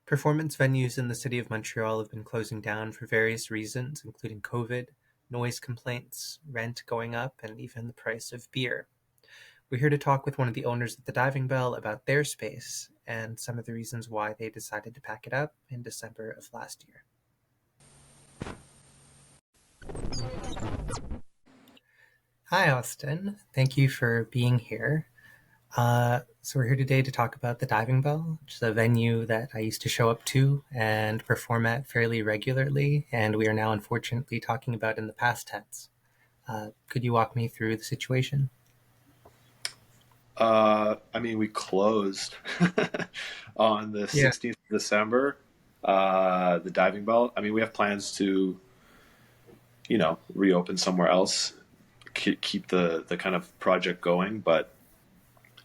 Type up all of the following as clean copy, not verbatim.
Performance venues in the city of Montreal have been closing down for various reasons, including COVID, noise complaints, rent going up, and even the price of beer. We're here to talk with one of the owners of the Diving Bell about their space and some of the reasons why they decided to pack it up in December of last year. Hi, Austin. Thank you for being here. So we're here today to talk about the Diving Bell, which is a venue that I used to show up to and perform at fairly regularly, and we are now unfortunately talking about in the past tense. Could you walk me through the situation? We closed on the Yeah. 16th of December, the diving bell. We have plans to, reopen somewhere else, keep the kind of project going. But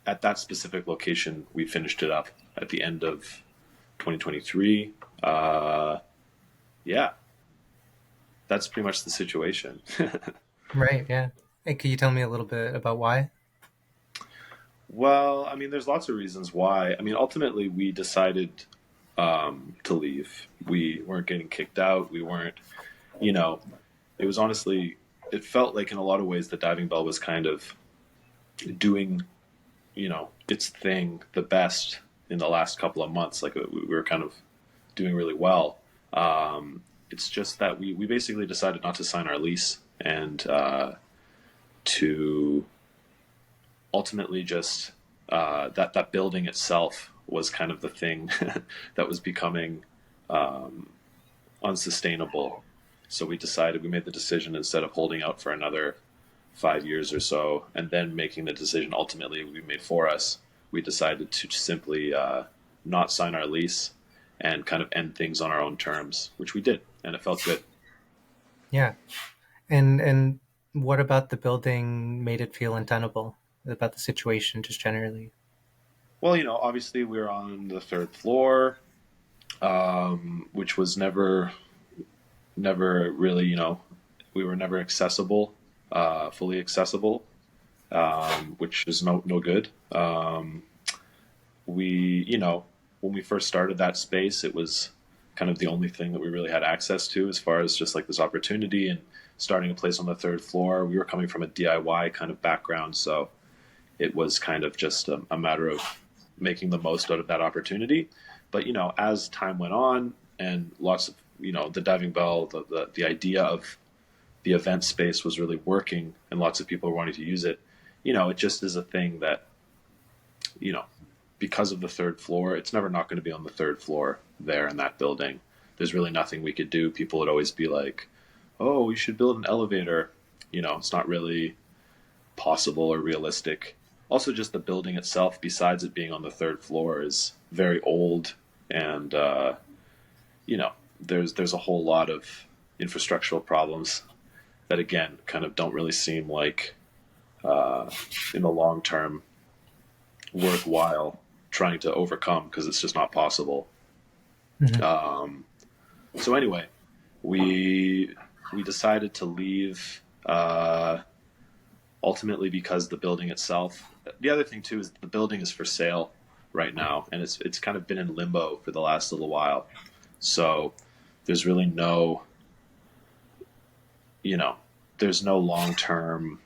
at that specific location, we finished it up at the end of 2023. Yeah, that's pretty much the situation. Right, yeah. Hey, could you tell me a little bit about why? Well, there's lots of reasons why. Ultimately, we decided to leave. We weren't getting kicked out. We weren't, you know, it was honestly, it felt like in a lot of ways the diving bell was kind of doing, its thing the best in the last couple of months. Like we were kind of doing really well. It's just that we basically decided not to sign our lease and to ultimately just that building itself was kind of the thing that was becoming unsustainable. So we made the decision instead of holding out for another 5 years or so and then making the decision ultimately we made for us, we decided to simply not sign our lease and kind of end things on our own terms, which we did, and it felt good. Yeah. And what about the building made it feel untenable? About the situation just generally? Well, obviously we were on the third floor, which was never really, we were never accessible, fully accessible, which is no good. When we first started that space, it was kind of the only thing that we really had access to as far as just like this opportunity and starting a place on the third floor. We were coming from a DIY kind of background, so it was kind of just a matter of making the most out of that opportunity. But as time went on, and lots of the diving bell, the idea of the event space was really working, and lots of people were wanting to use it. It just is a thing that you know because of the third floor, it's never not going to be on the third floor there in that building. There's really nothing we could do. People would always be like, "Oh, we should build an elevator." It's not really possible or realistic. Also, just the building itself, besides it being on the third floor, is very old, and there's a whole lot of infrastructural problems that again kind of don't really seem like in the long term worthwhile trying to overcome because it's just not possible. Mhm. So anyway, we decided to leave ultimately because the building itself. The other thing too is the building is for sale right now, and it's kind of been in limbo for the last little while. So there's really you know, there's no long term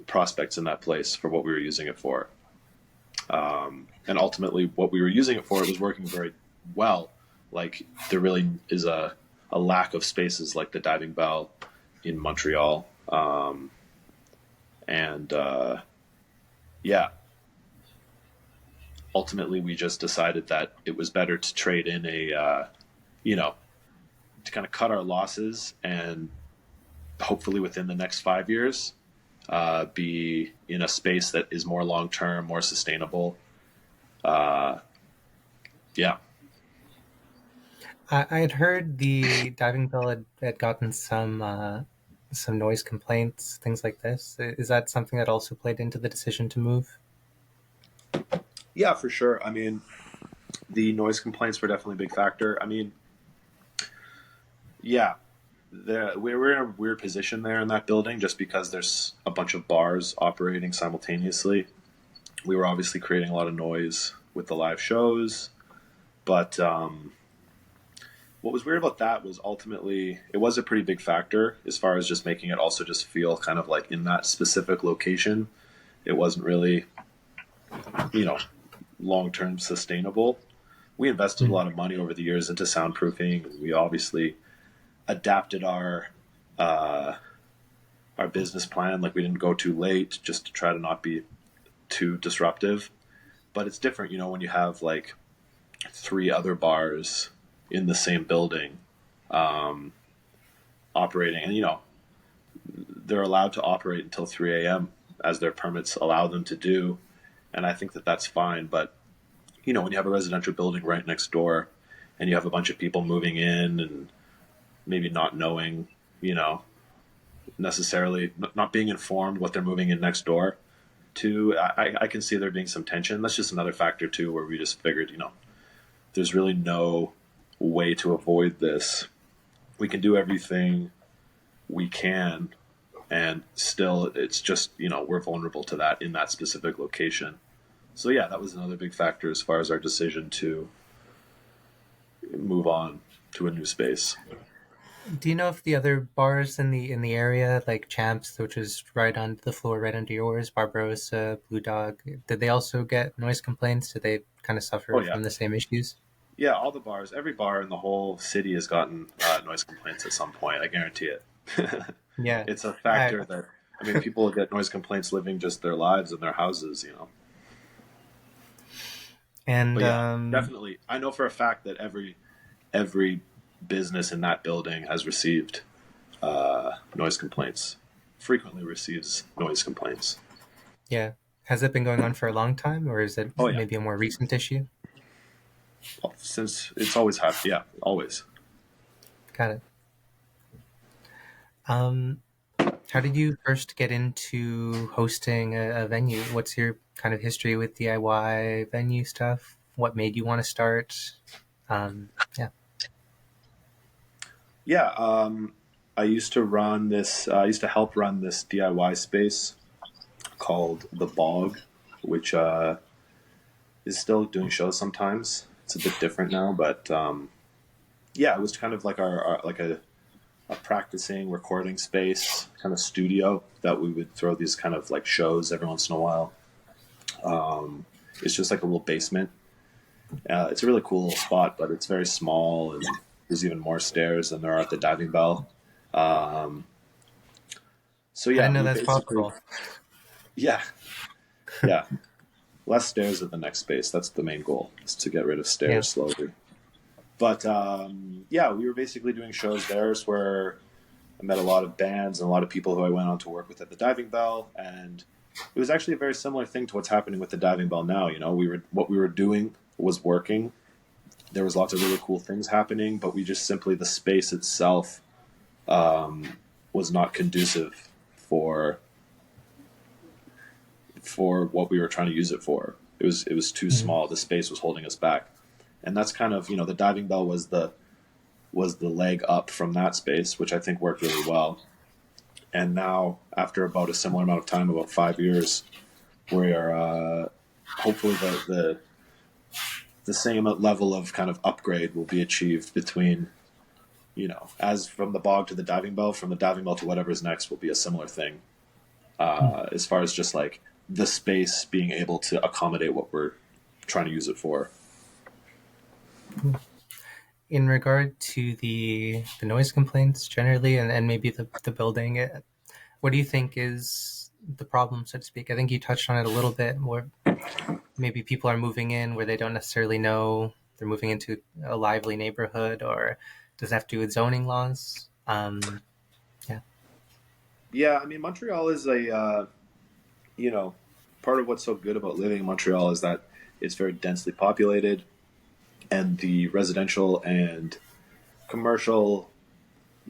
prospects in that place for what we were using it for. And ultimately, what we were using it for, it was working very well. Like there really is a lack of spaces like the diving bell in Montreal. And yeah, ultimately, we just decided that it was better to trade in to kind of cut our losses and hopefully within the next 5 years be in a space that is more long term, more sustainable. Uh, yeah. I had heard the diving bell had gotten some noise complaints, things like this. Is that something that also played into the decision to move? Yeah, for sure. The noise complaints were definitely a big factor. Yeah, we're in a weird position there in that building just because there's a bunch of bars operating simultaneously. We were obviously creating a lot of noise with the live shows. But what was weird about that was ultimately it was a pretty big factor as far as just making it also just feel kind of like in that specific location. It wasn't really, you know, long term sustainable. We invested a Mm. lot of money over the years into soundproofing. We obviously adapted uh, our business plan. Like we didn't go too late just to try to not be too disruptive. But it's different, when you have like three other bars in the same building um, operating, and they're allowed to operate until 3 a.m. as their permits allow them to do, and I think that that's fine. But when you have a residential building right next door, and you have a bunch of people moving in and maybe not knowing, necessarily not being informed what they're moving in next door to, I can see there being some tension. That's just another factor too, where we just figured, there's really no way to avoid this. We can do everything we can, and still, it's just we're vulnerable to that in that specific location. So yeah, that was another big factor as far as our decision to move on to a new space. Do you know if the other bars in the area, like Champs, which is right on the floor, right under yours, Barbarossa, Blue Dog, did they also get noise complaints? Did they kind of Oh suffer yeah, from the same issues? yeah. All the bars, every bar in the whole city has gotten noise complaints at some point. I guarantee it. Yeah, It's a I, factor that people get noise complaints living just their lives in their houses. and But yeah, definitely. I know for a fact that every business in that building has received noise complaints. Frequently receives noise complaints. yeah, has it been going on for a long time, or is it Oh yeah, maybe a more recent issue? since it's always happened. Yeah, always. Got it. Um, how did you first get into hosting a venue? What's your kind of history with DIY venue stuff? What made you want to start? Yeah. Yeah, I used to run this. I used to help run this DIY space called the Bog, which is still doing shows sometimes. It's a bit different now, but yeah, it was kind of like our like a practicing recording space, kind of studio that we would throw these kind of like shows every once in a while. It's just like a little basement. It's a really cool little spot, but it's very small, and there's even more stairs than there are at the Diving Bell. Um, so I yeah, didn't know we that's basically, possible. yeah, yeah, less stairs at the next space. That's the main goal, is to get rid of Yeah. stairs slowly. But yeah, we were basically doing shows there where I met a lot of bands and a lot of people who I went on to work with at the Diving Bell, and it was actually a very similar thing to what's happening with the Diving Bell now. What we were doing was working. There was lots of really cool things happening, but we just simply the space itself was not conducive for what we were trying to use it for. It was too Mhm. small. The space was holding us back, and that's kind of the Diving Bell was the leg up from that space, which I think worked really well. And now, after about a similar amount of time, about 5 years, we are hopefully the same level of kind of upgrade will be achieved between as from the Bog to the Diving Bell, from the Diving Bell to whatever's next will be a similar thing, as far as just like the space being able to accommodate what we're trying to use it for. In regard to the noise complaints generally, and maybe the building, what do you think is the problem, so to speak? I think you touched on it a little bit, where maybe people are moving in where they don't necessarily know they're moving into a lively neighborhood, or does it have to do with zoning laws? Yeah. Yeah, I mean Montreal is a you know part of what's so good about living in Montreal is that it's very densely populated, and the residential and commercial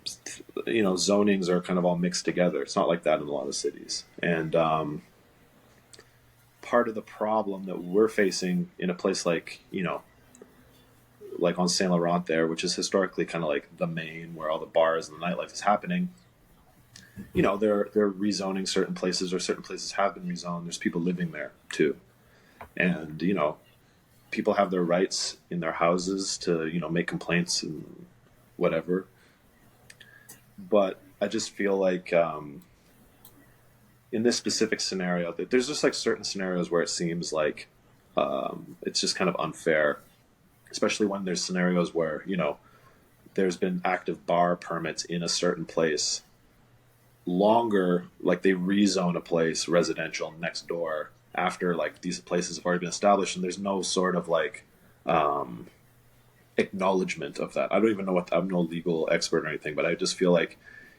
zonings are kind of all mixed together. It's not like that in a lot of cities, and part of the problem that we're facing in a place like on Saint Laurent there, which is historically kind of like the main where all the bars and the nightlife is happening. They're rezoning certain places, or certain places have been rezoned. There's people living there too, and people have their rights in their houses to, make complaints and whatever. But I just feel like in this specific scenario, there's just like certain scenarios where it seems like it's just kind of unfair, especially when there's scenarios where, there's been active bar permits in a certain place longer, like they rezone a place residential next door after like these places have already been established, and there's no sort of like um, acknowledgement of that. I don't even know what, I'm no legal expert or anything, but I just feel like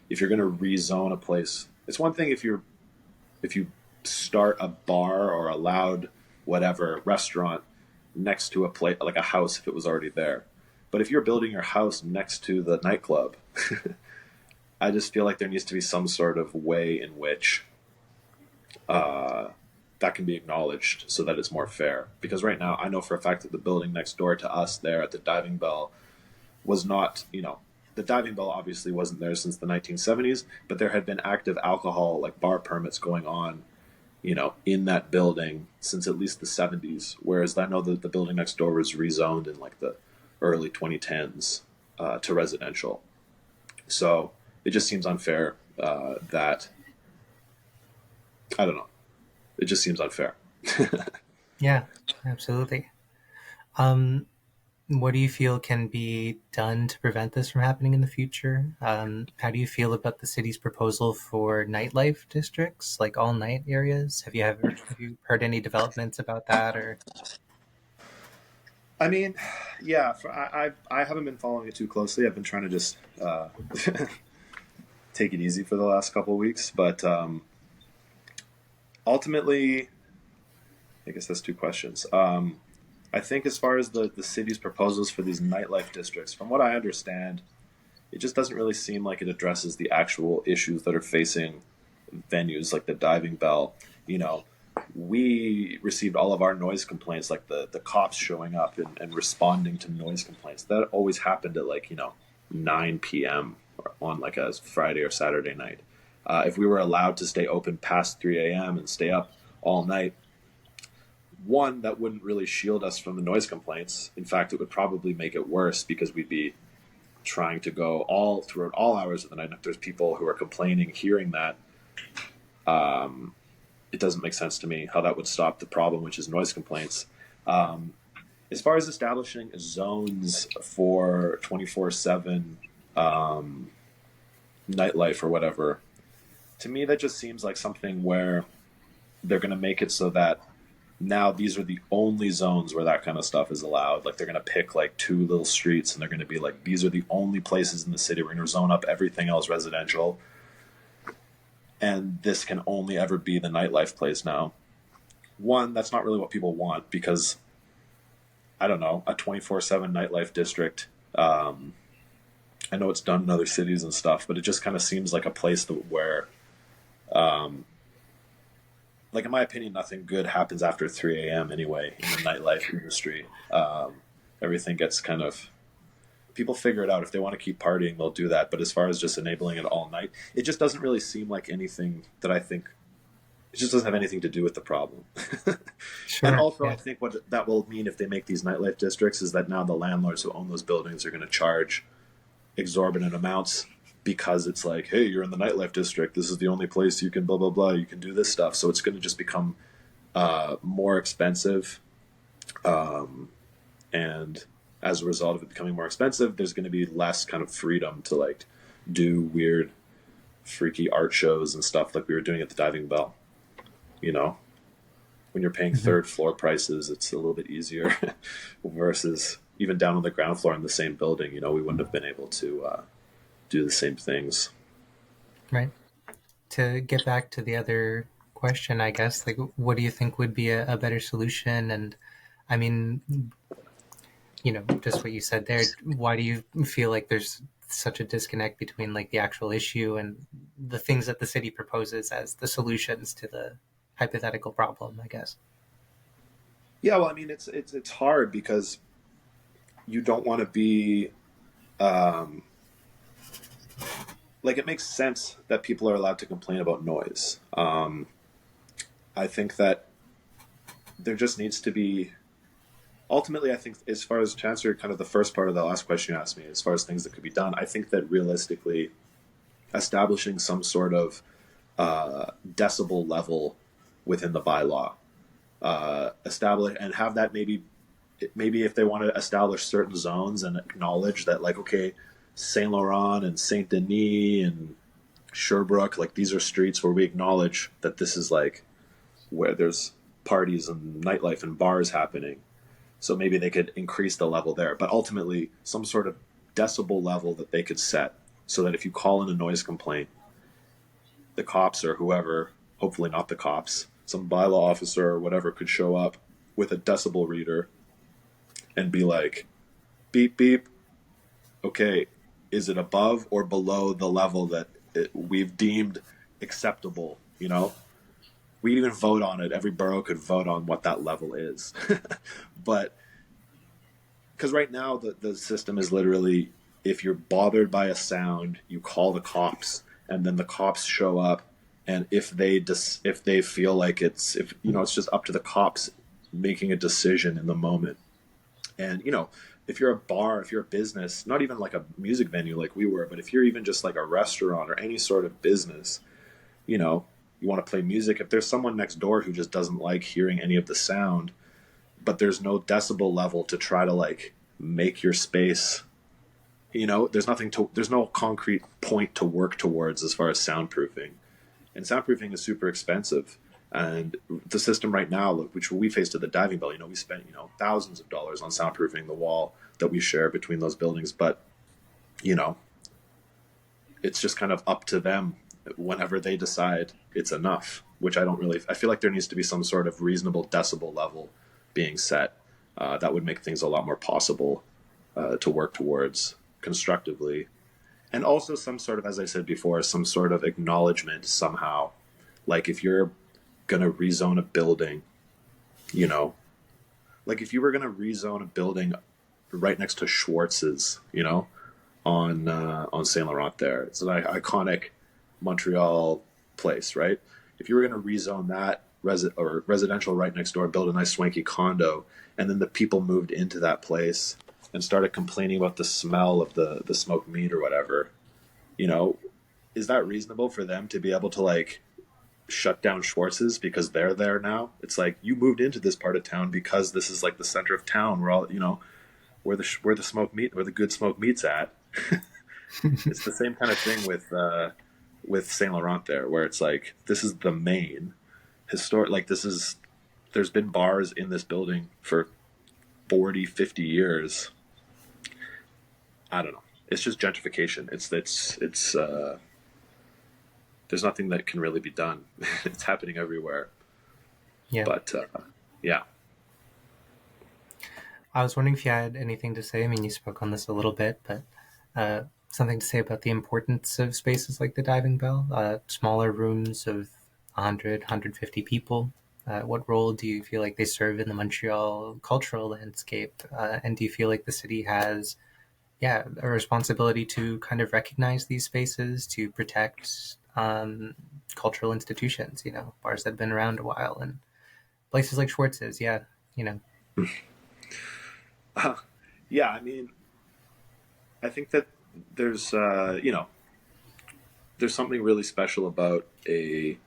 if you're going to rezone a place, it's one thing if you start a bar or a loud whatever restaurant next to a place like a house if it was already there. But if you're building your house next to the nightclub, I just feel like there needs to be some sort of way in which uh, that can be acknowledged so that it's more fair. Because right now, I know for a fact that the building next door to us there at the Diving Bell was not, the Diving Bell obviously wasn't there since the 1970s, but there had been active alcohol, like bar permits going on, in that building since at least the 70s. Whereas I know that the building next door was rezoned in like the early 2010s to residential. So it just seems unfair that, I don't know, it just seems unfair. Yeah, absolutely. Um, what do you feel can be done to prevent this from happening in the future? How do you feel about the city's proposal for nightlife districts, like all night areas? Have you heard any developments about that or? I mean, yeah, I haven't been following it too closely. I've been trying to just take it easy for the last couple of weeks, but ultimately, I guess that's two questions. I think as far as the city's proposals for these nightlife districts, from what I understand, it just doesn't really seem like it addresses the actual issues that are facing venues like the Diving Bell. You know, we received all of our noise complaints, like the cops showing up and responding to noise complaints. That always happened at like 9 p.m. on like a Friday or Saturday night. If we were allowed to stay open past 3 a.m. and stay up all night, one, that wouldn't really shield us from the noise complaints. In fact, it would probably make it worse because we'd be trying to go all throughout all hours of the night. And if there's people who are complaining, hearing that, um, it doesn't make sense to me how that would stop the problem, which is noise complaints. Um, as far as establishing zones for 24/7 um, nightlife or whatever, to me that just seems like something where they're going to make it so that now these are the only zones where that kind of stuff is allowed. Like they're going to pick like two little streets and they're going to be like, these are the only places in the city. We're going to zone up everything else residential. And this can only ever be the nightlife place now. One, that's not really what people want because, I don't know, a 24/7 nightlife district. I know it's done in other cities and stuff, but it just kind of seems like a place where um, like in my opinion, nothing good happens after 3 a.m. anyway in the nightlife industry. Everything gets kind of, people figure it out. If they want to keep partying, they'll do that. But as far as just enabling it all night, it just doesn't really seem like anything that I think, it just doesn't have anything to do with the problem. And Sure. also, I Yeah. think what that will mean if they make these nightlife districts is that now the landlords who own those buildings are going to charge exorbitant amounts because it's like, hey, you're in the nightlife district. This is the only place you can blah blah blah. You can do this stuff. So it's going to just become more expensive, um, and as a result of it becoming more expensive, there's going to be less kind of freedom to like do weird, freaky art shows and stuff like we were doing at the Diving Bell. You know, when you're paying Mhm. third floor prices, it's a little bit easier versus even down on the ground floor in the same building. We wouldn't have been able to do the same things. Right. To get back to the other question, I guess, like, what do you think would be a better solution? And I mean, just what you said there, why do you feel like there's such a disconnect between like the actual issue and the things that the city proposes as the solutions to the hypothetical problem, I guess? Yeah, well, I mean, it's hard because you don't want to be um, like, it makes sense that people are allowed to complain about noise. I think that there just needs to be ultimately, I think as far as to answer kind of the first part of the last question you asked me, as far as things that could be done, I think that realistically establishing some sort of decibel level within the bylaw, establish and have that maybe if they want to establish certain zones and acknowledge that like okay, Saint Laurent and Saint Denis and Sherbrooke, like these are streets where we acknowledge that this is like where there's parties and nightlife and bars happening. So maybe they could increase the level there, but ultimately some sort of decibel level that they could set so that if you call in a noise complaint, the cops or whoever, hopefully not the cops, some bylaw officer or whatever could show up with a decibel reader and be like, beep, beep, okay, is it above or below the level that we've deemed acceptable? You know, we even vote on it. Every borough could vote on what that level is. But because right now the system is literally if you're bothered by a sound, you call the cops, and then the cops show up, and if they feel like if you know it's just up to the cops making a decision in the moment. And you know, if you're a bar, if you're a business, not even like a music venue like we were, but if you're even just like a restaurant or any sort of business, you know, you want to play music. If there's someone next door who just doesn't like hearing any of the sound, but there's no decibel level to try to like make your space, you know, there's no concrete point to work towards as far as soundproofing. And soundproofing is super expensive. And the system right now, which we faced at the diving bell, you know, we spent, you know, thousands of dollars on soundproofing the wall that we share between those buildings. But, you know, it's just kind of up to them whenever they decide it's enough, which I feel like there needs to be some sort of reasonable decibel level being set. That would make things a lot more possible to work towards constructively. And also some sort of, as I said before, some sort of acknowledgement somehow. Like if you're going to rezone a building, you know, like if you were going to rezone a building right next to Schwartz's, you know, on Saint Laurent there, it's an iconic Montreal place, right? If you were going to rezone that residential right next door, build a nice swanky condo, and then the people moved into that place and started complaining about the smell of the smoked meat or whatever, you know, is that reasonable for them to be able to like shut down Schwartz's because they're there now? It's like you moved into this part of town because this is like the center of town where all you know where the smoked meat where the good smoked meat's at. It's the same kind of thing with Saint Laurent there, where it's like this is the main historic. Like this is there's been bars in this building for 40, 50 years. I don't know. It's just gentrification. It's there's nothing that can really be done. It's happening everywhere. Yeah. But yeah, I was wondering if you had anything to say. I mean, you spoke on this a little bit, but something to say about the importance of spaces like the Diving Bell, smaller rooms of 100, 150 people. What role do you feel like they serve in the Montreal cultural landscape? And do you feel like the city has, yeah, a responsibility to kind of recognize these spaces, to protect cultural institutions, you know, bars that have been around a while and places like Schwartz's, yeah, you know. yeah. I mean, I think that there's you know there's something really special about a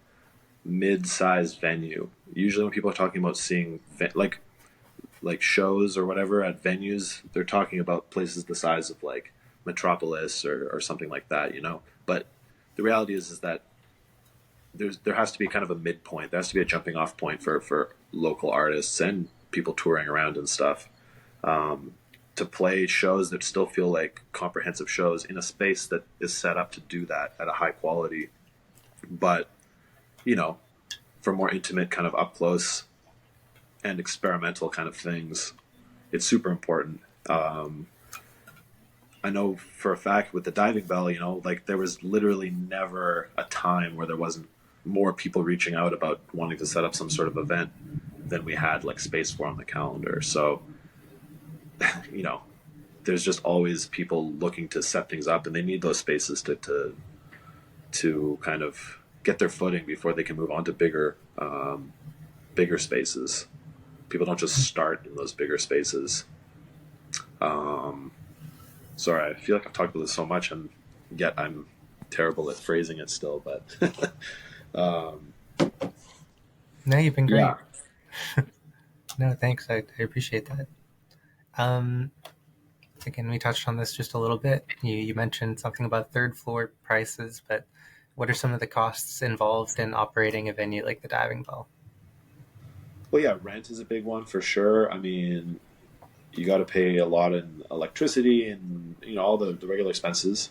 mid-sized venue. Usually, when people are talking about seeing like shows or whatever at venues, they're talking about places the size of like Metropolis or something like that, you know. But the reality is that there has to be kind of a midpoint. There has to be a jumping off point for local artists and people touring around and stuff to play shows that still feel like comprehensive shows in a space that is set up to do that at a high quality. But you know, for more intimate, kind of up close and experimental kind of things, it's super important. I know for a fact with the Diving Bell, you know, like there was literally never a time where there wasn't more people reaching out about wanting to set up some sort of event than we had like space for on the calendar. So, you know, there's just always people looking to set things up, and they need those spaces to kind of get their footing before they can move on to bigger spaces. People don't just start in those bigger spaces. Um, Sorry, I feel like I've talked about this so much, and yet I'm terrible at phrasing it still. But um, No, you've been yeah, great. No, thanks. I appreciate that. Um, Again, we touched on this just a little bit. You mentioned something about third floor prices, but what are some of the costs involved in operating a venue like the Diving Bell? well, yeah, rent is a big one for sure. I mean, you got to pay a lot in electricity and all the regular expenses.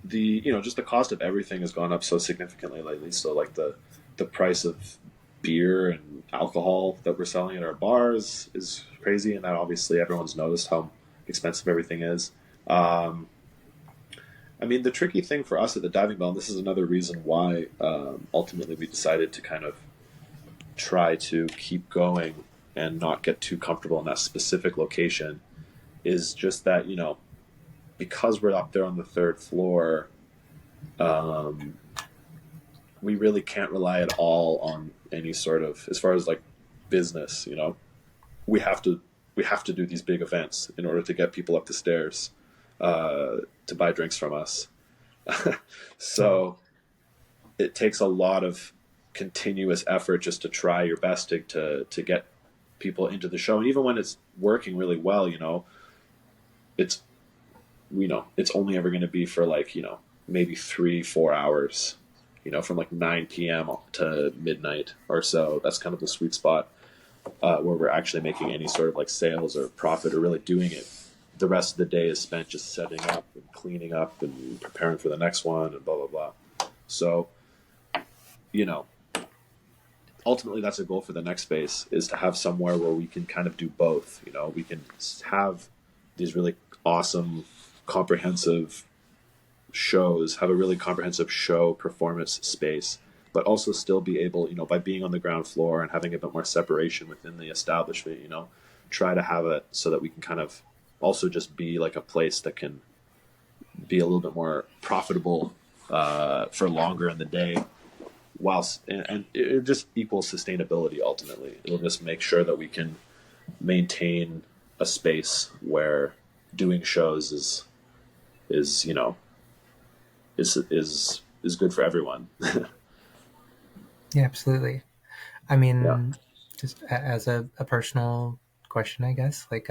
The just the cost of everything has gone up so significantly lately. So like the price of beer and alcohol that we're selling at our bars is crazy, and that obviously everyone's noticed how expensive everything is. Um, I mean, the tricky thing for us at the Diving Bell, and this is another reason why ultimately we decided to kind of try to keep going and not get too comfortable in that specific location, is just that because we're up there on the third floor, um, we really can't rely at all on any sort of, as far as like business. We have to we have to do these big events in order to get people up the stairs to buy drinks from us. So it takes a lot of continuous effort just to try your best to get people into the show. And even when it's working really well, it's it's only ever going to be for like maybe 3-4 hours, from like 9 p.m. to midnight or so. That's kind of the sweet spot where we're actually making any sort of like sales or profit or really doing it. The rest of the day is spent just setting up and cleaning up and preparing for the next one and blah blah blah. So you know ultimately that's a goal for the next space, is to have somewhere where we can kind of do both. We can have these really awesome comprehensive shows, have a really comprehensive show performance space, but also still be able, by being on the ground floor and having a bit more separation within the establishment, try to have it so that we can kind of also just be like a place that can be a little bit more profitable for longer in the day, whilst and it just equals sustainability. Ultimately, it'll just make sure that we can maintain a space where doing shows is is good for everyone. Yeah, absolutely. I Yeah. mean, just as a personal question, I guess, like,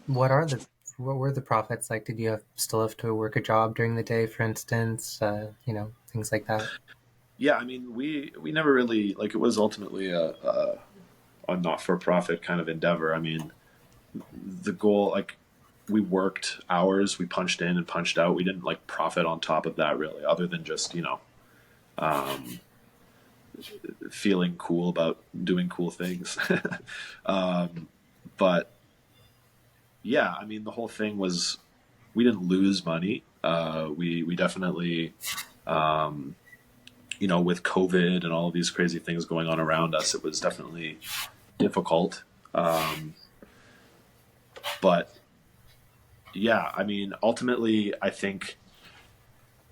what are the what were the profits like? Did you still have to work a job during the day, for instance? Things like that. Yeah, I mean, we never really, like, it was ultimately a not for profit kind of endeavor. I mean, the goal, like, we worked hours, we punched in and punched out. We didn't like profit on top of that really, other than just um, feeling cool about doing cool things. um, but yeah, I mean, the whole thing was, we didn't lose money. We definitely, um, with COVID and all of these crazy things going on around us, it was definitely difficult. Um, but yeah, I mean, ultimately, I think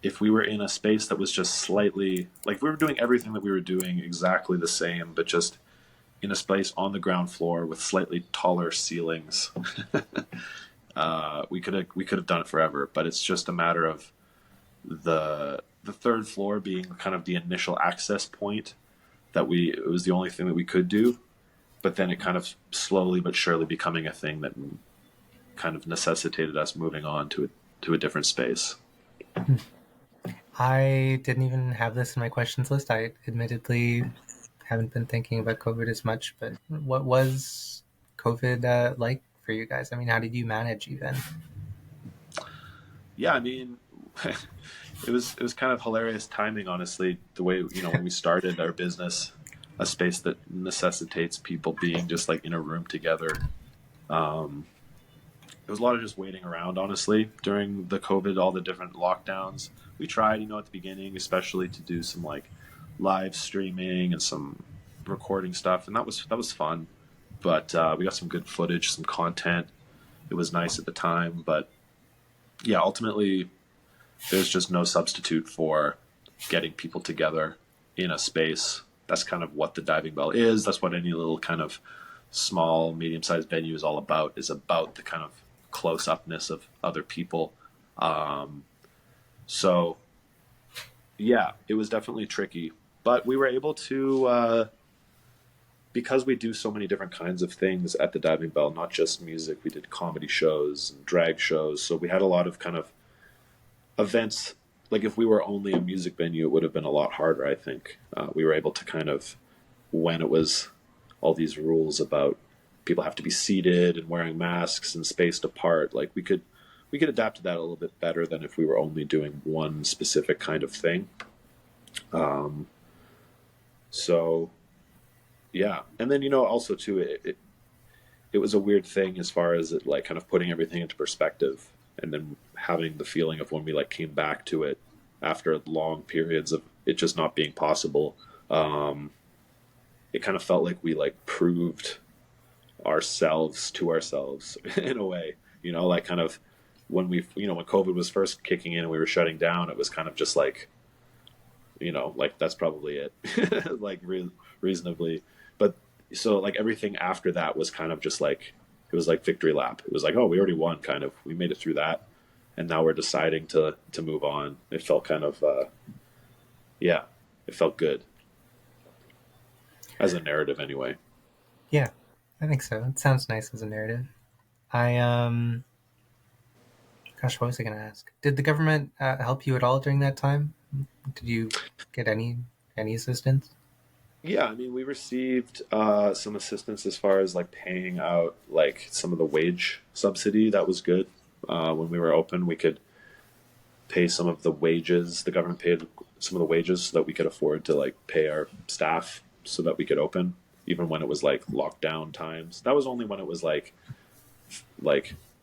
if we were in a space that was just slightly, like, we were doing everything that we were doing exactly the same, but just in a space on the ground floor with slightly taller ceilings, we could have done it forever. But it's just a matter of the third floor being kind of the initial access point, that it was the only thing that we could do. But then it kind of slowly but surely becoming a thing that kind of necessitated us moving on to a different space. I didn't even have this in my questions list. I admittedly haven't been thinking about COVID as much, but what was COVID like for you guys? I mean, how did you manage even? Yeah, I mean, it was kind of hilarious timing, honestly. The way when we started our business, a space that necessitates people being just like in a room together. Um, there was a lot of just waiting around, honestly, during the COVID, all the different lockdowns. We tried, at the beginning, especially to do some like live streaming and some recording stuff, and that was fun. But we got some good footage, some content. It was nice at the time, but yeah, ultimately, there's just no substitute for getting people together in a space. that's kind of what the Diving Bell is. That's what any little kind of small, medium-sized venue is all about. Is about the kind of close-upness of other people. Um, so yeah, it was definitely tricky, but we were able to because we do so many different kinds of things at the Diving Bell, not just music. We did comedy shows and drag shows, so we had a lot of kind of events. Like if we were only a music venue, it would have been a lot harder. I think we were able to kind of, when it was all these rules about people have to be seated and wearing masks and spaced apart, like we could adapt to that a little bit better than if we were only doing one specific kind of thing. Um, so yeah, and then also too, it was a weird thing as far as it like kind of putting everything into perspective, and then having the feeling of when we like came back to it after long periods of it just not being possible. Um, it kind of felt like we like proved ourselves to ourselves in a way, like kind of when when COVID was first kicking in and we were shutting down, it was kind of just like, like that's probably it, like reasonably. But so like everything after that was kind of just like, it was like victory lap. It was like, oh, we already won, kind of. We made it through that, and now we're deciding to move on. It felt kind of, yeah, it felt good as a narrative anyway. Yeah, I think so. It sounds nice as a narrative. I Gosh, what was I going to ask? Did the government help you at all during that time? Did you get any assistance? Yeah, I mean, we received some assistance as far as like paying out like some of the wage subsidy. That was good. When we were open, we could pay some of the wages. The government paid some of the wages so that we could afford to like pay our staff so that we could open, even when it was like lockdown times. That was only when it was like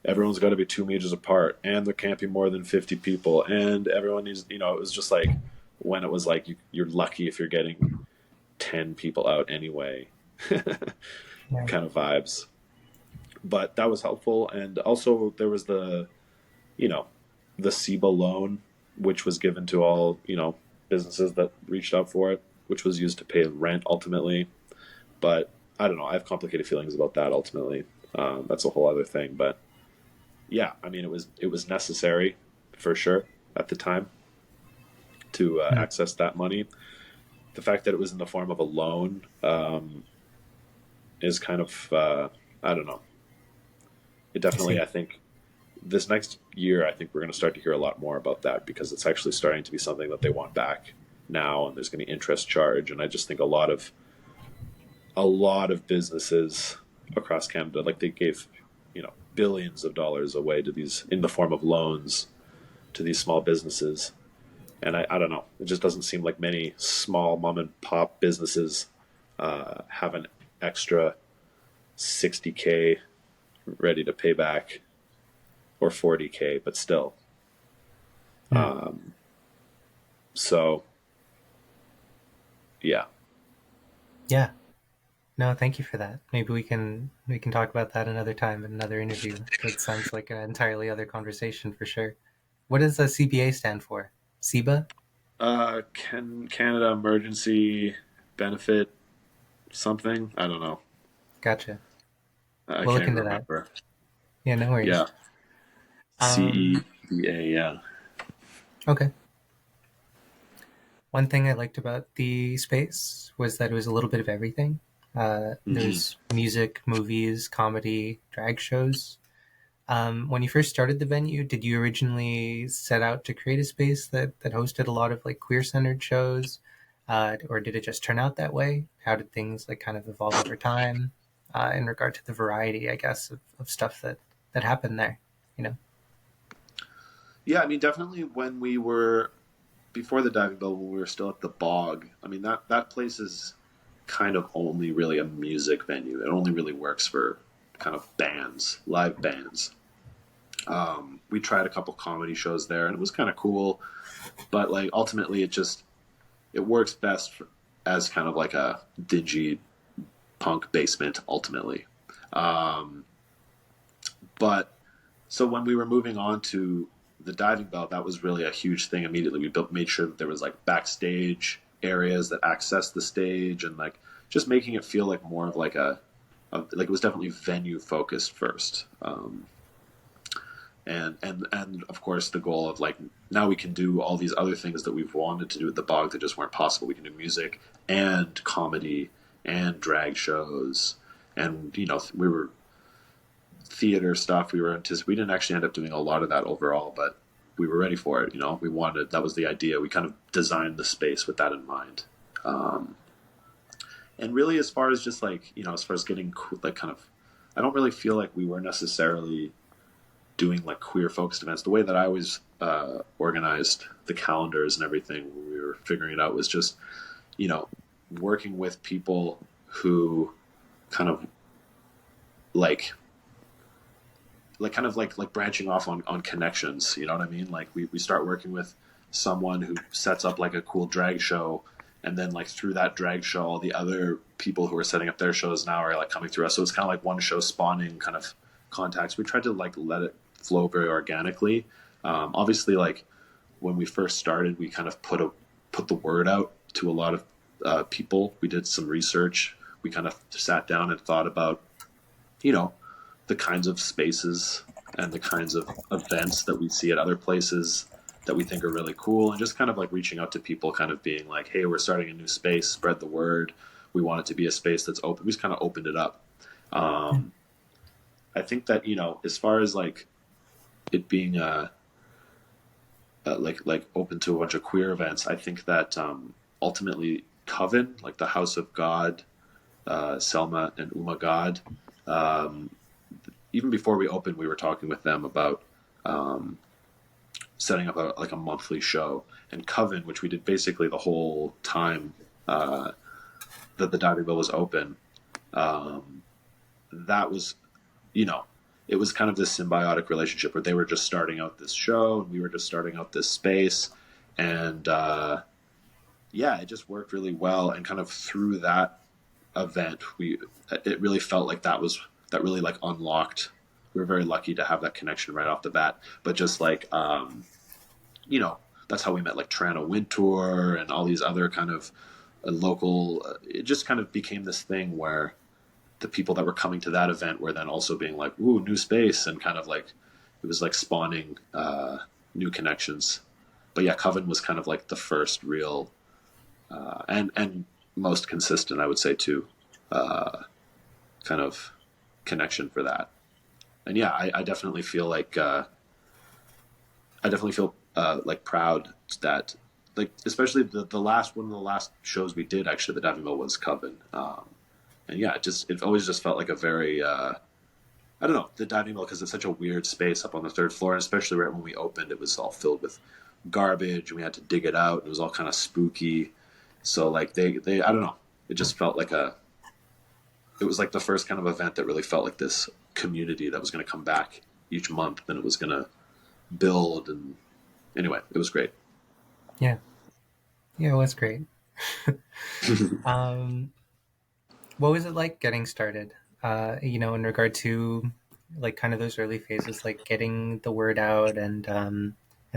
everyone's got to be 2 meters apart, and there can't be more than 50 people, and everyone needs. It was just like when it was like you're lucky if you're getting 10 people out anyway, Yeah. kind of vibes. But that was helpful. And also there was you know, the SIBA loan, which was given to all, businesses that reached out for it, which was used to pay rent ultimately. But I don't know. I have complicated feelings about that ultimately. That's a whole other thing. But yeah, I mean, it was necessary for sure at the time to Hmm. access that money. The fact that it was in the form of a loan is kind of I don't know. It I definitely, see. I think this next year, I think we're going to start to hear a lot more about that because it's actually starting to be something that they want back now, and there's going to be interest charge, and I just think a lot of businesses across Canada, like they gave billions of dollars away to these in the form of loans to these small businesses, and I don't know, it just doesn't seem like many small mom and pop businesses have an extra 60K ready to pay back, or 40K, but still. Hmm. Um, so yeah, Yeah. No, thank you for that. Maybe we can talk about that another time in another interview. That sounds like an entirely other conversation for sure. What does a CBA stand for? SIBA? Canada Emergency Benefit something. I don't know. Gotcha. I We'll can't look even into that. remember. Yeah, no worries. Yeah, Um, CEBA. Yeah. okay. One thing I liked about the space was that it was a little bit of everything. Hmm. There's music, movies, comedy, drag shows. When you first started the venue, did you originally set out to create a space that hosted a lot of like queer centered shows, or did it just turn out that way? How did things like kind of evolve over time in regard to the variety, I guess, of stuff that happened there? You know, Yeah, I mean, definitely when we were before the diving bell, when we were still at the bog. I mean, that place is kind of only really a music venue. It only really works for kind of bands, live bands. We tried a couple comedy shows there, and it was kind of cool. But like ultimately, it works best as kind of like a dingy punk basement. Ultimately, um, but so when we were moving on to the diving bell, that was really a huge thing. Immediately, we made sure that there was like backstage. areas that access the stage, and like just making it feel like more of like like it was definitely venue focused first. And of course the goal of like now we can do all these other things that we've wanted to do at the bog that just weren't possible. We can do music and comedy and drag shows, and we were theater stuff. We didn't actually end up doing a lot of that overall, but we were ready for it. We wanted, that was the idea. We kind of designed the space with that in mind. And really, as far as just like as far as getting like kind of, I don't really feel like we were necessarily doing like queer focused events. The way that I always organized the calendars and everything when we were figuring it out was just you know working with people who kind of like kind of like branching off on connections. You know what I mean? Like we start working with someone who sets up like a cool drag show, and then like through that drag show all the other people who are setting up their shows now are like coming through us. So it's kind of like one show spawning kind of contacts. We tried to like let it flow very organically. Obviously, like when we first started, we kind of put the word out to a lot of people. We did some research. We kind of sat down and thought about you know the kinds of spaces and the kinds of events that we see at other places that we think are really cool, and just kind of like reaching out to people, kind of being like, hey, we're starting a new space, spread the word. We want it to be a space that's open. We just kind of opened it up. I think that as far as like it being like open to a bunch of queer events, I think that ultimately Coven, like the House of God, Selma and Uma God, um, even before we opened, we were talking with them about setting up like a monthly show. And Coven, which we did basically the whole time that the diving bell was open, that was, you know, it was kind of this symbiotic relationship where they were just starting out this show and we were just starting out this space. And yeah, it just worked really well. And kind of through that event, it really felt like that really like unlocked. We were very lucky to have that connection right off the bat. But just like, that's how we met like Toronto Wintour and all these other kind of local, it just kind of became this thing where the people that were coming to that event were then also being like, ooh, new space, and kind of like it was like spawning new connections. But yeah, Coven was kind of like the first real and most consistent, I would say, too, kind of connection for that. And yeah, I definitely feel like like proud that like especially the last one of the last shows we did actually the diving bell was Coven. And yeah, it always just felt like a very I don't know, the diving bell, because it's such a weird space up on the third floor, and especially right when we opened, it was all filled with garbage, and we had to dig it out. And it was all kind of spooky. So like they I don't know, it just felt like it was like the first kind of event that really felt like this community that was going to come back each month, and it was going to build. And anyway, it was great. Yeah, yeah, it was great. um, what was it like getting started? In regard to like kind of those early phases, like getting the word out and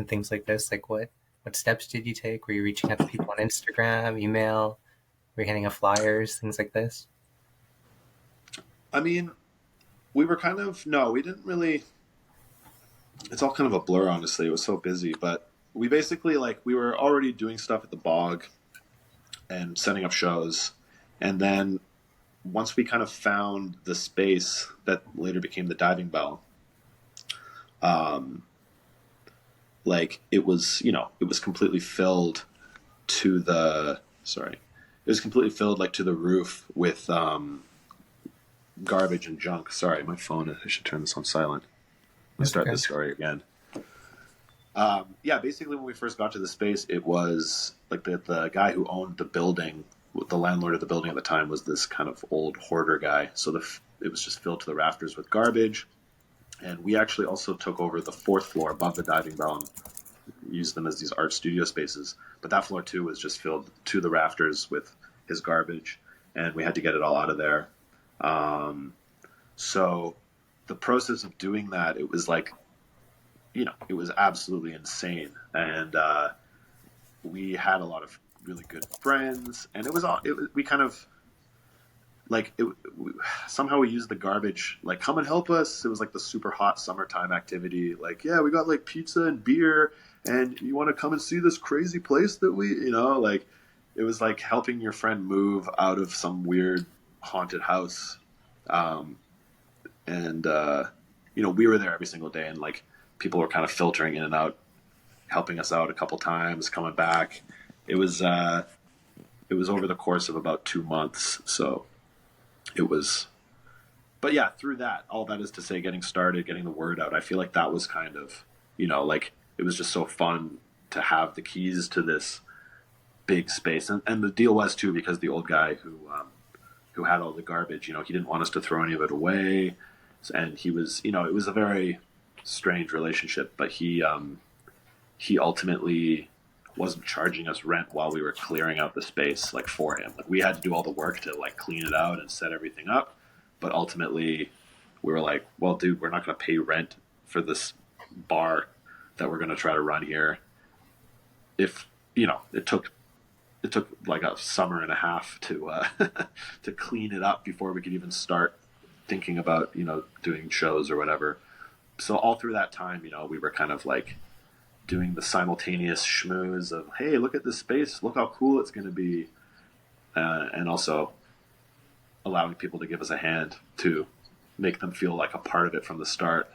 things like this. Like what steps did you take? Were you reaching out to people on Instagram, email? Were you handing out flyers, things like this? I mean, we were kind of no, we didn't really. It's all kind of a blur, honestly. It was so busy, but we basically like we were already doing stuff at the bog and setting up shows, and then once we kind of found the space that later became the diving bell, um, like it was completely filled to the sorry, it was completely filled like to the roof with garbage and junk. Sorry, my phone. I should turn this on silent. Let's That's start okay. this story again. Yeah, basically, when we first got to the space, it was like the guy who owned the building, the landlord of the building at the time, was this kind of old hoarder guy. So it was just filled to the rafters with garbage. And we actually also took over the fourth floor above the diving bell and used them as these art studio spaces. But that floor too was just filled to the rafters with his garbage, and we had to get it all out of there. Um, so the process of doing that, it was like it was absolutely insane. And we had a lot of really good friends, and it was all. We kind of like it, we, somehow we used the garbage. Like, come and help us. It was like the super hot summertime activity. Like, yeah, we got like pizza and beer, and you want to come and see this crazy place that like it was like helping your friend move out of some weird haunted house. Um, and we were there every single day, and like people were kind of filtering in and out, helping us out a couple times, coming back. It was over the course of about 2 months, so it was. But yeah, through that, all that is to say, getting started, getting the word out, I feel like that was kind of, like it was just so fun to have the keys to this big space, and the deal was too, because the old guy who had all the garbage, he didn't want us to throw any of it away, and he was, it was a very strange relationship, but he ultimately wasn't charging us rent while we were clearing out the space, like, for him. Like, we had to do all the work to like clean it out and set everything up, but ultimately we were like, well, dude, we're not going to pay rent for this bar that we're going to try to run here. If it took like a summer and a half to to clean it up before we could even start thinking about doing shows or whatever. So all through that time, we were kind of like doing the simultaneous schmooze of, hey, look at this space, look how cool it's going to be, and also allowing people to give us a hand to make them feel like a part of it from the start,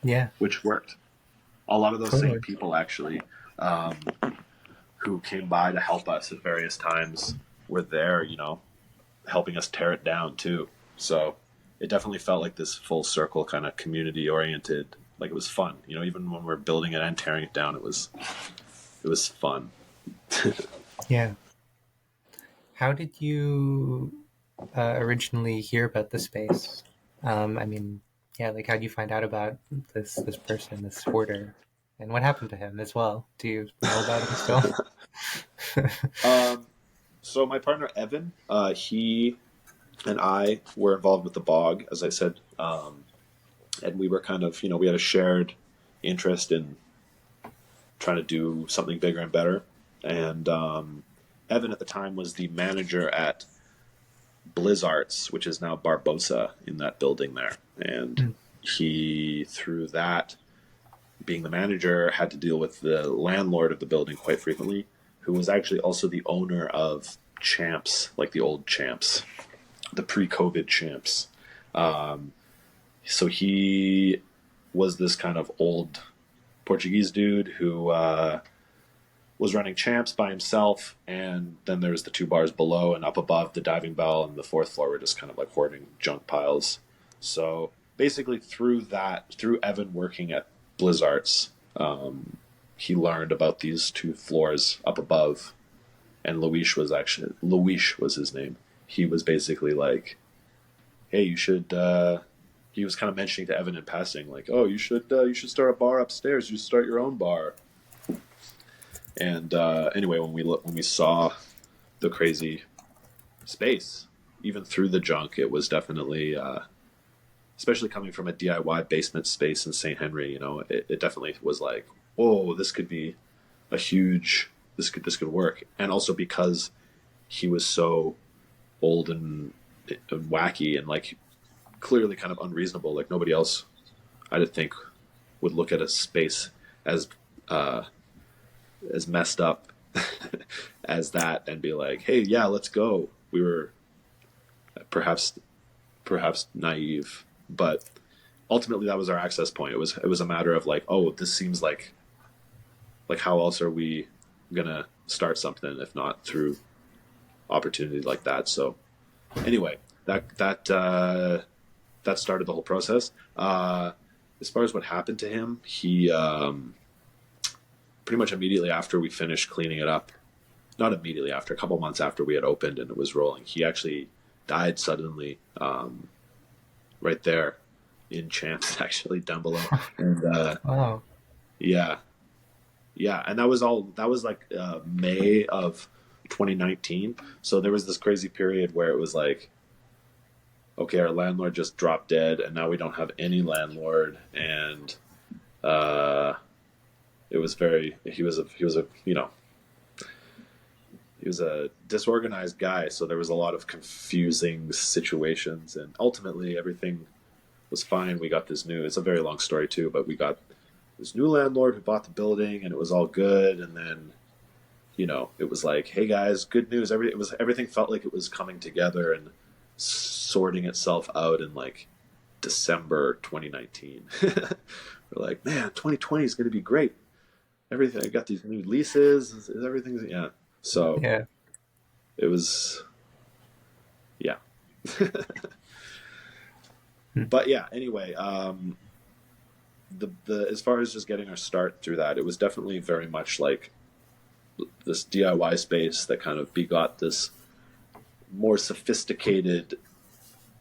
Yeah, which worked. A lot of those same totally. people actually, who came by to help us at various times, were there, helping us tear it down too. So it definitely felt like this full circle kind of community oriented. Like, it was fun, even when we're building it and tearing it down, it was fun. Yeah. How did you originally hear about the space? I mean, yeah, like how did you find out about this person, this hoarder, and what happened to him as well? Do you know about him still? um, so my partner Evan, he and I were involved with the bog, as I said, and we were kind of, we had a shared interest in trying to do something bigger and better. And Evan at the time was the manager at Blizzards, which is now Barbosa, in that building there. And Mm. he, through that, being the manager, had to deal with the landlord of the building quite frequently, who was actually also the owner of Champs, like the old Champs, the pre-COVID Champs. So he was this kind of old Portuguese dude who was running Champs by himself, and then there was the two bars below, and up above the diving bell and the fourth floor were just kind of like hoarding junk piles. So basically, through Evan working at Blizzards, he learned about these two floors up above, and Luis was his name. He was basically like, hey, you should. He was kind of mentioning to Evan in passing, like, oh, you should start a bar upstairs. You should start your own bar. And anyway, when we saw the crazy space, even through the junk, it was definitely, especially coming from a DIY basement space in St. Henry, it definitely was like, oh, this could be a huge, this could work. And also because he was so old and wacky and like clearly kind of unreasonable, like nobody else, I didn't think, would look at a space as uh, as messed up as that and be like, hey, yeah, let's go. We were perhaps naive, but ultimately that was our access point. It was a matter of like, oh, this seems like how else are we gonna start something if not through opportunity like that? So anyway, that started the whole process. As far as what happened to him, he pretty much immediately after we finished cleaning it up, not immediately after, a couple months after we had opened and it was rolling, he actually died suddenly, right there in Champs, actually down below. And Oh, yeah, yeah, and that was like May of 2019. So there was this crazy period where it was like, okay, our landlord just dropped dead, and now we don't have any landlord, and it was very he was a he was a disorganized guy, so there was a lot of confusing situations, and ultimately everything was fine. We got this new. It's a very long story too, but we got this new landlord who bought the building, and it was all good. And then it was like, hey guys, good news. Everything felt like it was coming together and sorting itself out in like December 2019. We're like, man, 2020 is going to be great. Everything. I got these new leases. Everything's yeah. So Yeah. it was yeah. Hmm. But yeah. Anyway, the as far as just getting our start through that, it was definitely very much like this DIY space that kind of begot this more sophisticated,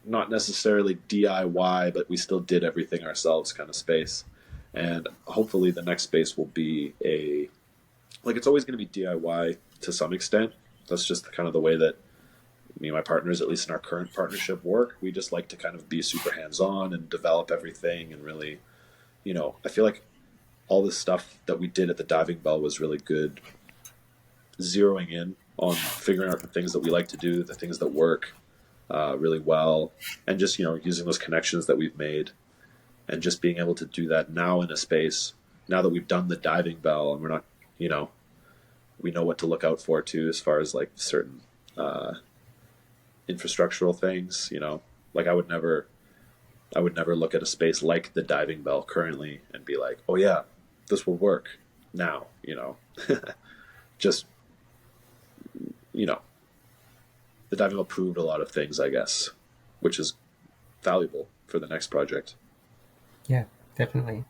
not necessarily DIY, but we still did everything ourselves kind of space. And hopefully the next space will be it's always going to be DIY to some extent. That's just kind of the way that me and my partners, at least in our current partnership, work. We just like to kind of be super hands on and develop everything and really, I feel like all this stuff that we did at the diving bell was really good zeroing in on figuring out the things that we like to do, the things that work really well, and just using those connections that we've made, and just being able to do that now in a space. Now that we've done the diving bell, and we're not, we know what to look out for too, as far as like certain infrastructural things. Like I would never look at a space like the diving bell currently and be like, oh yeah, this will work now. Just you know, the diving bell proved a lot of things, I guess, which is valuable for the next project. Yeah, definitely.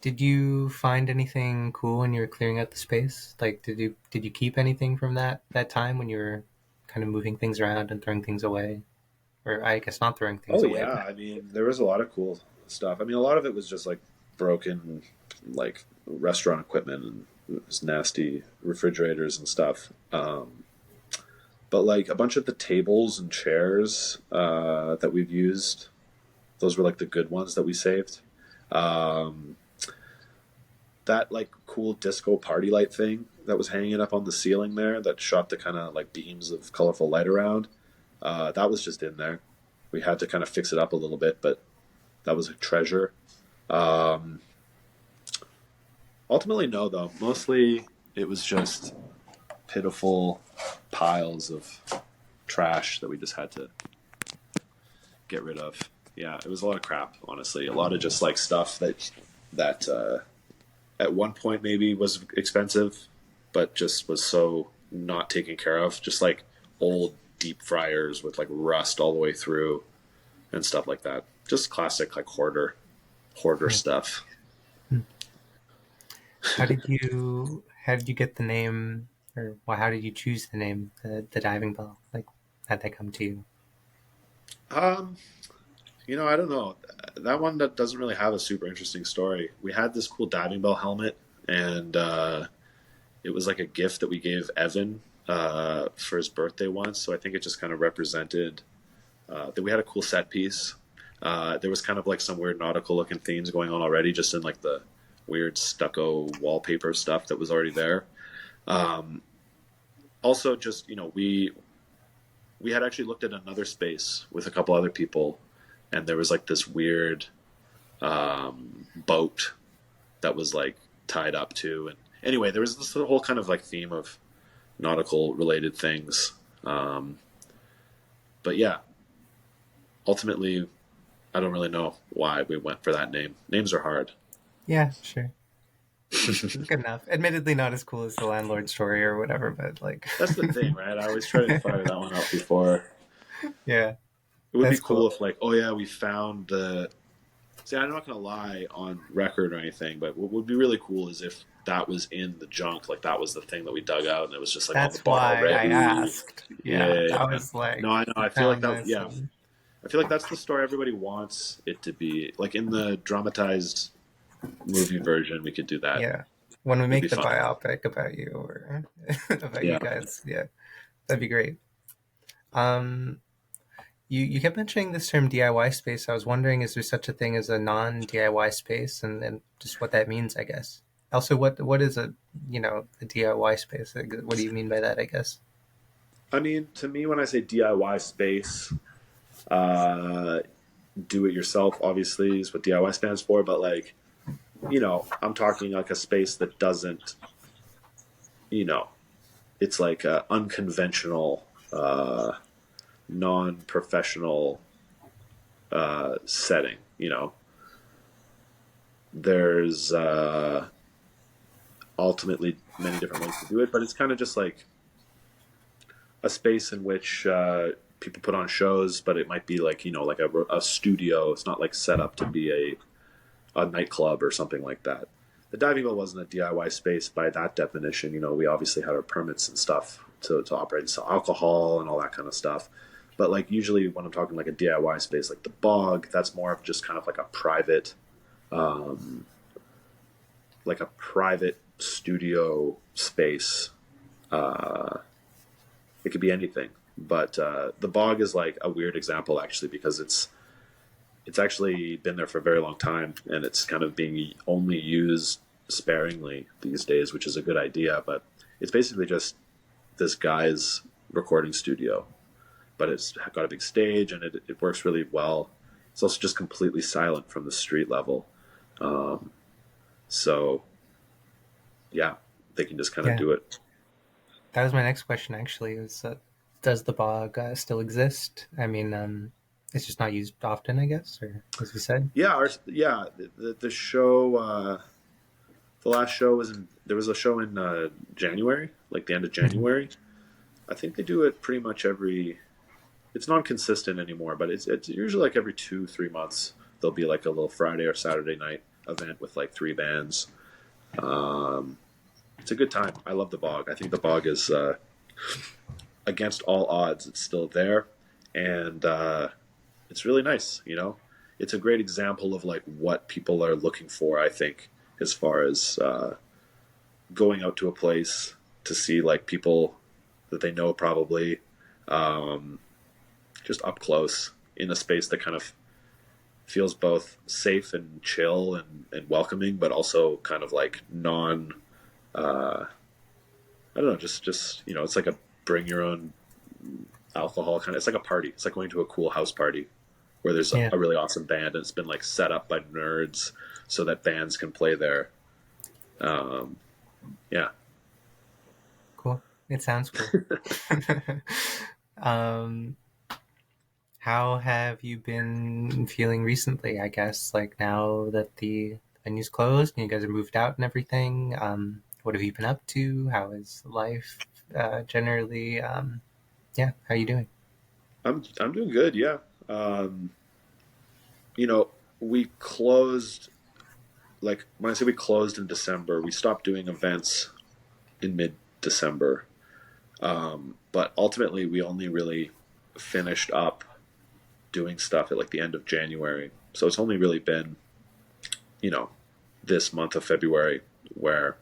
Did you find anything cool when you were clearing out the space? Like, did you keep anything from that time when you were kind of moving things around and throwing things away, or I guess not throwing things Oh away, yeah, but I mean, there was a lot of cool stuff. I mean, a lot of it was just like broken, like restaurant equipment and it was nasty refrigerators and stuff. But like a bunch of the tables and chairs that we've used, those were like the good ones that we saved. Um, that like cool disco party light thing that was hanging up on the ceiling there that shot the kind of like beams of colorful light around. That was just in there. We had to kind of fix it up a little bit, but that was a treasure. Um, Ultimately, no, though. Mostly it was just pitiful piles of trash that we just had to get rid of. Yeah, it was a lot of crap, honestly. A lot of just like stuff that at one point maybe was expensive, but just was so not taken care of. Just like old deep fryers with like rust all the way through and stuff like that. Just classic like hoarder yeah. stuff. Hmm. How did you get the name, or how did you choose the name, the diving bell? Like, how'd that come to you? Um, I don't know. That one that doesn't really have a super interesting story. We had this cool diving bell helmet, and it was like a gift that we gave Evan for his birthday once. So I think it just kind of represented that we had a cool set piece. There was kind of like some weird nautical looking themes going on already, just in like the weird stucco wallpaper stuff that was already there. Um, Also, just we had actually looked at another space with a couple other people, and there was like this weird boat that was like tied up to. And anyway, there was this whole kind of like theme of nautical related things. Um, but yeah, ultimately, I don't really know why we went for that name. Names are hard. Yeah, sure. Good enough. Admittedly, not as cool as the landlord story or whatever, but like, That's the thing, right? I always try to fire that one up before. yeah, It would be that's cool cool. if, like, oh yeah, we found the. See, I'm not gonna lie on record or anything, but what would be really cool is if that was in the junk, like that was the thing that we dug out, and it was just like on the That's bar why I already. asked. Yeah, Yeah, that yeah. was like No, I know. you I feel like found that. this, Yeah, and I feel like that's the story everybody wants it to be. Like in the dramatized movie version, we could do that. yeah. When we It'd be make the fun. biopic about you or about you Yeah. guys, yeah, that'd be great. Um, you kept mentioning this term DIY space. I was wondering, is there such a thing as a non DIY space, and just what that means, I guess. Also, what is a DIY space? Like, what do you mean by that? I guess. I mean, to me, when I say DIY space, uh, do it yourself, obviously, is what DIY stands for. But like, I'm talking like a space that doesn't, you know, it's like a unconventional, non-professional setting. There's ultimately many different ways to do it, but it's kind of just like a space in which people put on shows, but it might be like like a studio. It's not like set up to be a nightclub or something like that. The diving bell wasn't a DIY space by that definition. We obviously had our permits and stuff to operate and sell alcohol and all that kind of stuff. But like usually when I'm talking like a DIY space, like the bog, that's more of just kind of um, like a private studio space. Uh, it could be anything, but the bog is like a weird example actually because it's actually been there for a very long time, and it's kind of being only used sparingly these days, which is a good idea. But it's basically just this guy's recording studio, but it's got a big stage and it works really well. It's also just completely silent from the street level. Um, so yeah, they can just kind of Yeah, do it. that was my next question. Actually, is does the bog still exist? I mean, it's just not used often, I guess, or as you said. Yeah, the show. The last show there was a show in January, like the end of Mhm. January. I think they do it pretty much every. It's not consistent anymore, but it's usually like every 2 3 months. There'll be like a little Friday or Saturday night event with like three bands. Um, it's a good time. I love the bog. I think the bog is against all odds. It's still there, and it's really nice. It's a great example of like what people are looking for. I think as far as going out to a place to see like people that they know probably um, just up close in a space that kind of feels both safe and chill and welcoming, but also kind of like non. I don't know, just it's like a bring your own alcohol kind of. It's like a party. It's like going to a cool house party where there's Yeah, a really awesome band and it's been like set up by nerds so that bands can play there. Um, yeah, cool. It sounds cool. um, how have you been feeling recently? I guess like now that the venue's closed and you guys are moved out and everything. What have you been up to? How is life generally? Yeah, how are you doing? I'm doing good. Yeah, um, you know, we closed. Like when I say we closed in December, we stopped doing events in mid December. But ultimately, we only really finished up doing stuff at like the end of January. So it's only really been, you know, this month of February where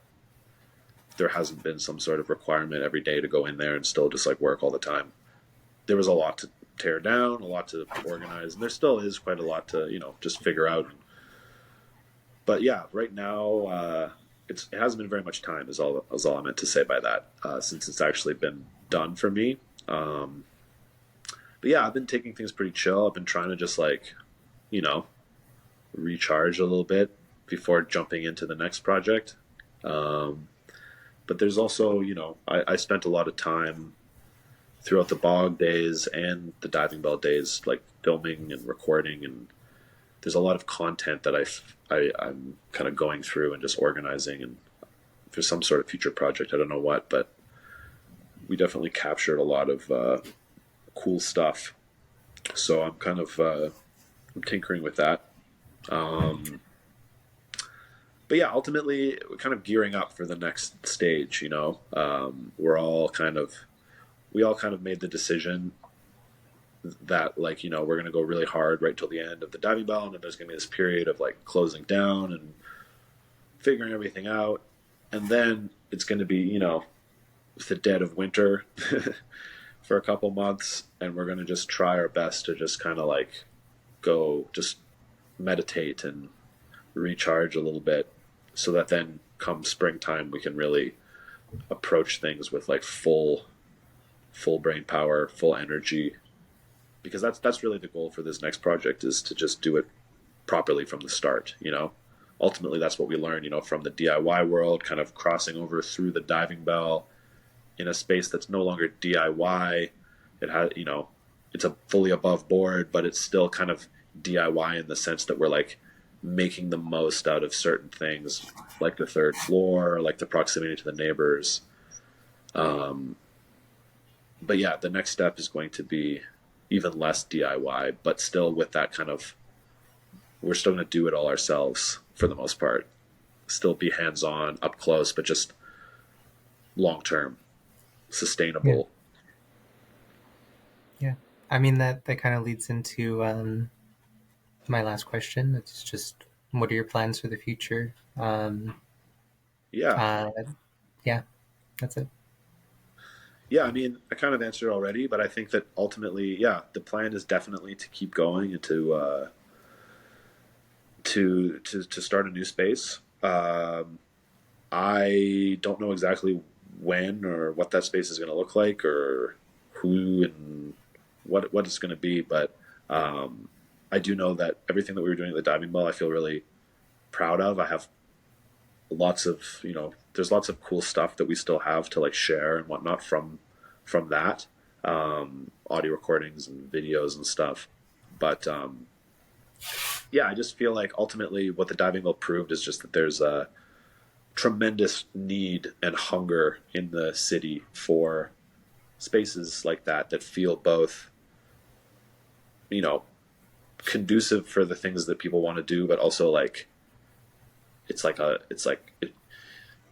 there hasn't been some sort of requirement every day to go in there and still just like work all the time. There was a lot to tear down, a lot to organize, and there still is quite a lot to, just figure out. But yeah, right now, it hasn't been very much time. Is all I meant to say by that. Since it's actually been done for me. Um, but yeah, I've been taking things pretty chill. I've been trying to just like, you know, recharge a little bit before jumping into the next project. Um, but there's also, I spent a lot of time throughout the bog days and the diving bell days, like filming and recording, and there's a lot of content that I'm kind of going through and just organizing, and for some sort of future project, I don't know what, but we definitely captured a lot of cool stuff. So I'm kind of I'm tinkering with that. Um, but yeah, ultimately, we're kind of gearing up for the next stage. We all kind of made the decision that like we're going to go really hard right till the end of the diving bell, and then there's going to be this period of like closing down and figuring everything out, and then it's going to be the dead of winter for a couple months, and we're going to just try our best to just kind of like go just meditate and recharge a little bit, so that then come springtime we can really approach things with like full brain power, full energy, because that's really the goal for this next project, is to just do it properly from the start. Ultimately that's what we learn, from the DIY world, kind of crossing over through the diving bell in a space that's no longer DIY. It has, it's a fully above board, but it's still kind of DIY in the sense that we're like making the most out of certain things, like the third floor, like the proximity to the neighbors. Um, but yeah, the next step is going to be even less DIY, but still with that kind of, we're still going to do it all ourselves for the most part. Still be hands on, up close, but just long term, Yeah. sustainable. Yeah. I mean, that kind of leads into my last question. It's just, what are your plans for the future? Yeah. Uh, yeah, that's it. Yeah, I mean, I kind of answered already, but I think that ultimately, yeah, the plan is definitely to keep going and to start a new space. I don't know exactly when or what that space is going to look like, or who and what it's going to be, but um, I do know that everything that we were doing at the diving bell, I feel really proud of. I have lots of, there's lots of cool stuff that we still have to like share and whatnot from that, audio recordings and videos and stuff. But yeah, I just feel like ultimately what the diving bell proved is just that there's a tremendous need and hunger in the city for spaces like that feel both, you know, conducive for the things that people want to do, but also like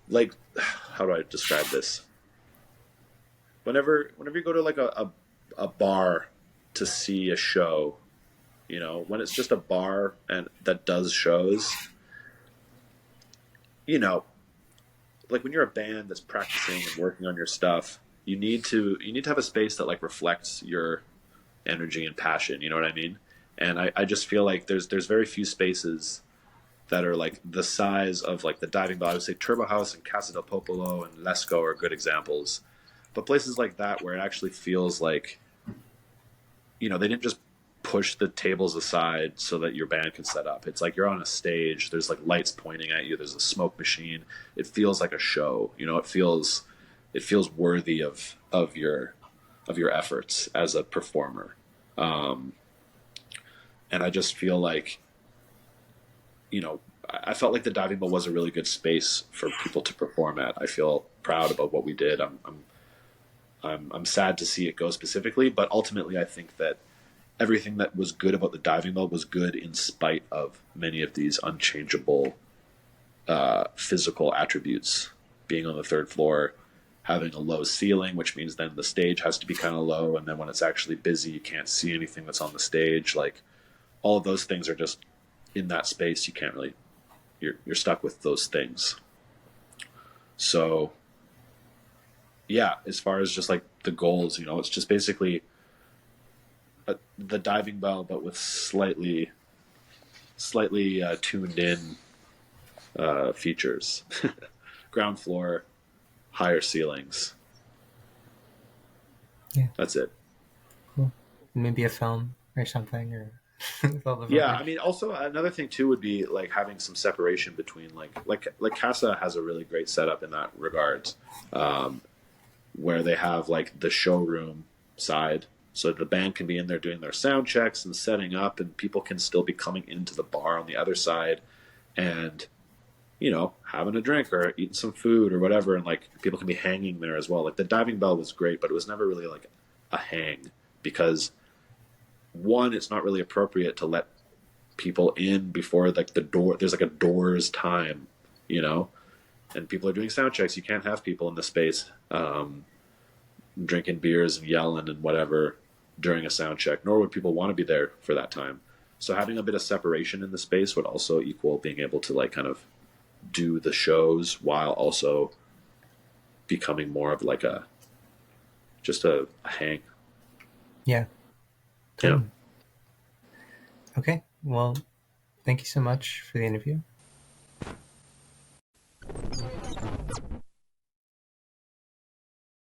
like how do I describe this? Whenever you go to like a bar to see a show, when it's just a bar and that does shows, you know, like when you're a band that's practicing and working on your stuff, you need to have a space that like reflects your energy and passion. You know what I mean? And I just feel like there's very few spaces that are like the size of like the diving bell. I would say Turbo House and Casa del Popolo and Lesco are good examples. But places like that where it actually feels like, they didn't just push the tables aside so that your band can set up. It's like you're on a stage. There's like lights pointing at you. There's a smoke machine. It feels like a show. It feels worthy of your efforts as a performer. Um, and I just feel like, I felt like the diving bell was a really good space for people to perform at. I feel proud about what we did. I'm sad to see it go specifically, but ultimately I think that everything that was good about the diving bell was good in spite of many of these unchangeable physical attributes. Being on the third floor, having a low ceiling, which means then the stage has to be kind of low, and then when it's actually busy, you can't see anything that's on the stage. Like all of those things are just in that space. You can't really. You're stuck with those things. So yeah, as far as just like the goals, it's just basically the diving bell, but with slightly tuned in features. Ground floor, higher ceilings. Yeah, That's it. cool. Maybe a film or something, or with all the Yeah, I footage. mean, also another thing too would be like having some separation between like Casa has a really great setup in that regards, um, where they have like the showroom side, so the band can be in there doing their sound checks and setting up, and people can still be coming into the bar on the other side, and having a drink or eating some food or whatever, and like people can be hanging there as well. Like the diving bell was great, but it was never really like a hang because one, it's not really appropriate to let people in before like the door. There's like a doors time, you know, and people are doing sound checks. You can't have people in the space drinking beers and yelling and whatever during a sound check. Nor would people want to be there for that time. So having a bit of separation in the space would also equal being able to like kind of do the shows while also becoming more of like just a hang. Yeah, Yeah. totally. Okay, well, thank you so much for the interview.